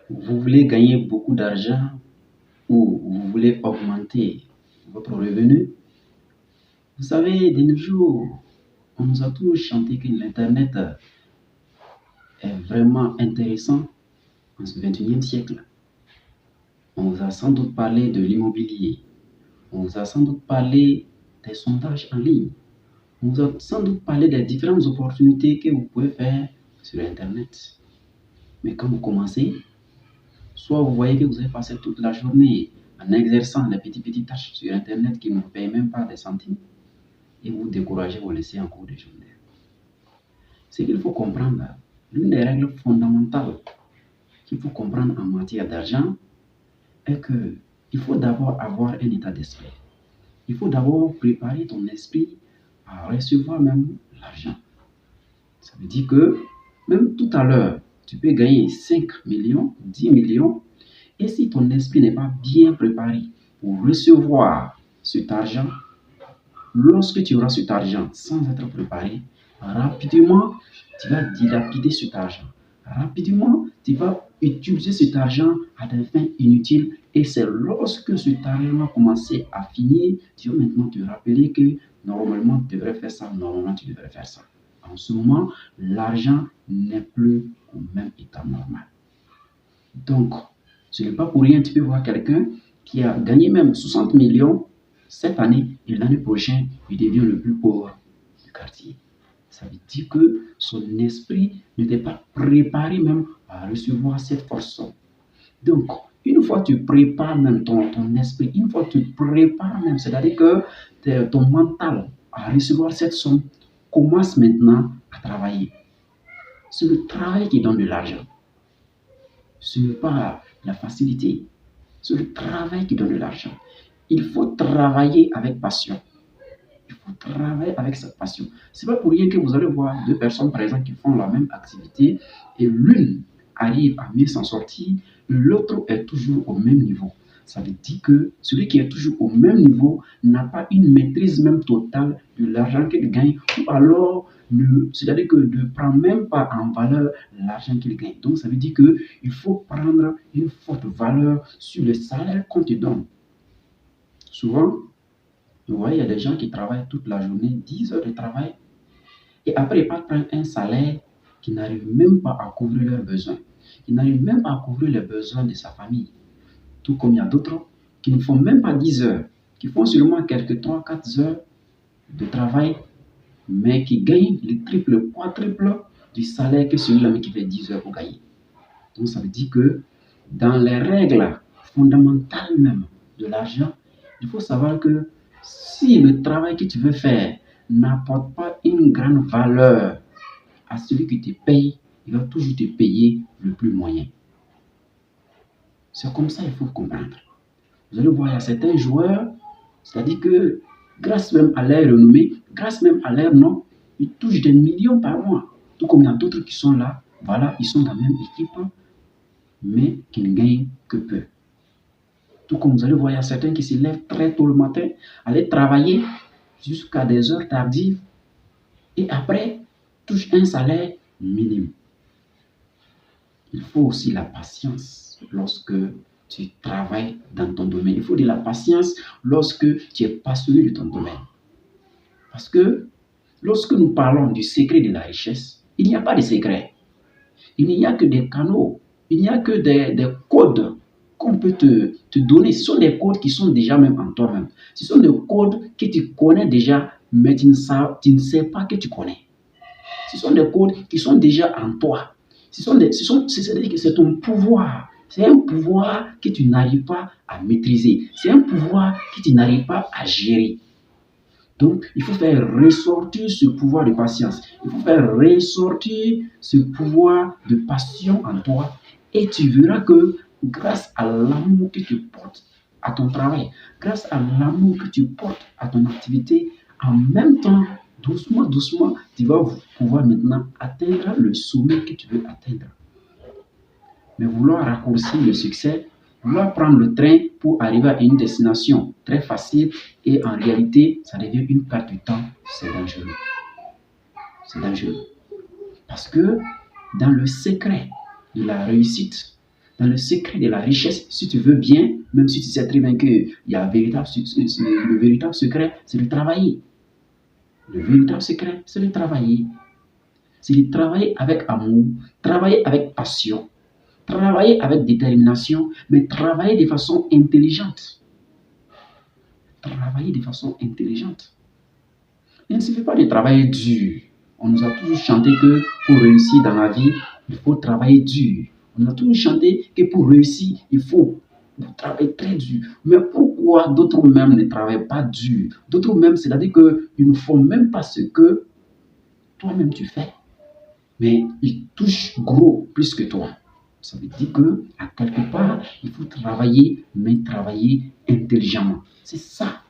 Vous voulez gagner beaucoup d'argent ou vous voulez augmenter votre revenu? Vous savez, de nos jours, on nous a toujours chanté que l'Internet est vraiment intéressant en ce 21e siècle. On vous a sans doute parlé de l'immobilier. On vous a sans doute parlé des sondages en ligne. On vous a sans doute parlé des différentes opportunités que vous pouvez faire sur Internet. Mais quand vous commencez, soit vous voyez que vous avez passé toute la journée en exerçant les petites tâches sur Internet qui ne vous payent même pas des centimes et vous vous découragez, vous laissez en cours de journée. Ce qu'il faut comprendre, l'une des règles fondamentales qu'il faut comprendre en matière d'argent est que il faut d'abord avoir un état d'esprit. Il faut d'abord préparer ton esprit à recevoir même l'argent. Ça veut dire que même tout à l'heure, tu peux gagner 5 millions, 10 millions, et si ton esprit n'est pas bien préparé pour recevoir cet argent, lorsque tu auras cet argent sans être préparé, rapidement, tu vas dilapider cet argent. Rapidement, tu vas utiliser cet argent à des fins inutiles. Et c'est lorsque cet argent va commencer à finir, tu vas maintenant te rappeler que normalement tu devrais faire ça, normalement tu devrais faire ça. En ce moment, l'argent n'est plus au même état normal. Donc, ce n'est pas pour rien, tu peux voir quelqu'un qui a gagné même 60 millions cette année et l'année prochaine, il devient le plus pauvre du quartier. Ça veut dire que son esprit n'était pas préparé même à recevoir cette force. Donc, une fois que tu prépares même ton esprit, une fois que tu prépares même, c'est-à-dire que ton mental à recevoir cette somme commence maintenant à travailler. C'est le travail qui donne de l'argent. Ce n'est pas la facilité. C'est le travail qui donne de l'argent. Il faut travailler avec passion. Il faut travailler avec cette passion. Ce n'est pas pour rien que vous allez voir deux personnes, par exemple, qui font la même activité et l'une arrive à mieux s'en sortir, l'autre est toujours au même niveau. Ça veut dire que celui qui est toujours au même niveau n'a pas une maîtrise même totale de l'argent qu'il gagne, ou alors, c'est-à-dire que ne prend même pas en valeur l'argent qu'il gagne. Donc, ça veut dire qu'il faut prendre une forte valeur sur le salaire qu'on te donne. Souvent, vous voyez, il y a des gens qui travaillent toute la journée, 10 heures de travail, et après, ils partent prendre un salaire qui n'arrive même pas à couvrir leurs besoins. Ils n'arrivent même pas à couvrir les besoins de sa famille. Tout comme il y a d'autres qui ne font même pas 10 heures, qui font seulement quelques 3-4 heures de travail, mais qui gagnent le triple, le quadruple du salaire que celui-là qui fait 10 heures pour gagner. Donc ça veut dire que dans les règles fondamentales même de l'argent, il faut savoir que si le travail que tu veux faire n'apporte pas une grande valeur à celui qui te paye, il va toujours te payer le plus moyen. C'est comme ça qu'il faut comprendre. Vous allez voir, il y a certains joueurs, c'est-à-dire que grâce même à leur renommée, grâce même à leur nom, ils touchent des millions par mois. Tout comme il y a d'autres qui sont là, voilà, ils sont dans la même équipe, mais qui ne gagnent que peu. Tout comme vous allez voir, il y a certains qui se lèvent très tôt le matin, aller travailler jusqu'à des heures tardives, et après, touchent un salaire minime. Il faut aussi la patience lorsque tu travailles dans ton domaine. Il faut de la patience lorsque tu es passionné de ton domaine. Parce que lorsque nous parlons du secret de la richesse, il n'y a pas de secret. Il n'y a que des canaux. Il n'y a que des codes qu'on peut te donner. Ce sont des codes qui sont déjà même en toi-même. Ce sont des codes que tu connais déjà, mais tu ne sais pas que tu connais. Ce sont des codes qui sont déjà en toi. C'est-à-dire que c'est ton pouvoir. C'est un pouvoir que tu n'arrives pas à maîtriser. C'est un pouvoir que tu n'arrives pas à gérer. Donc, il faut faire ressortir ce pouvoir de patience. Il faut faire ressortir ce pouvoir de passion en toi. Et tu verras que grâce à l'amour que tu portes à ton travail, grâce à l'amour que tu portes à ton activité, en même temps, doucement, doucement, tu vas pouvoir maintenant atteindre le sommet que tu veux atteindre. Mais vouloir raccourcir le succès, vouloir prendre le train pour arriver à une destination très facile et en réalité, ça devient une perte de temps, c'est dangereux. Parce que dans le secret de la réussite, dans le secret de la richesse, si tu veux bien, même si tu sais très bien que le véritable secret, c'est de travailler. Le véritable secret, c'est de travailler. C'est de travailler avec amour, travailler avec passion, travailler avec détermination, mais travailler de façon intelligente. Travailler de façon intelligente. Il ne suffit pas de travailler dur. On nous a toujours chanté que pour réussir dans la vie, il faut travailler dur. On nous a toujours chanté que pour réussir, il faut travailler très dur. Mais pourquoi d'autres même ne travaillent pas dur? D'autres même, c'est-à-dire qu'ils ne font même pas ce que toi-même tu fais. Mais ils touchent gros plus que toi. Ça veut dire que, à quelque part, il faut travailler, mais travailler intelligemment. C'est ça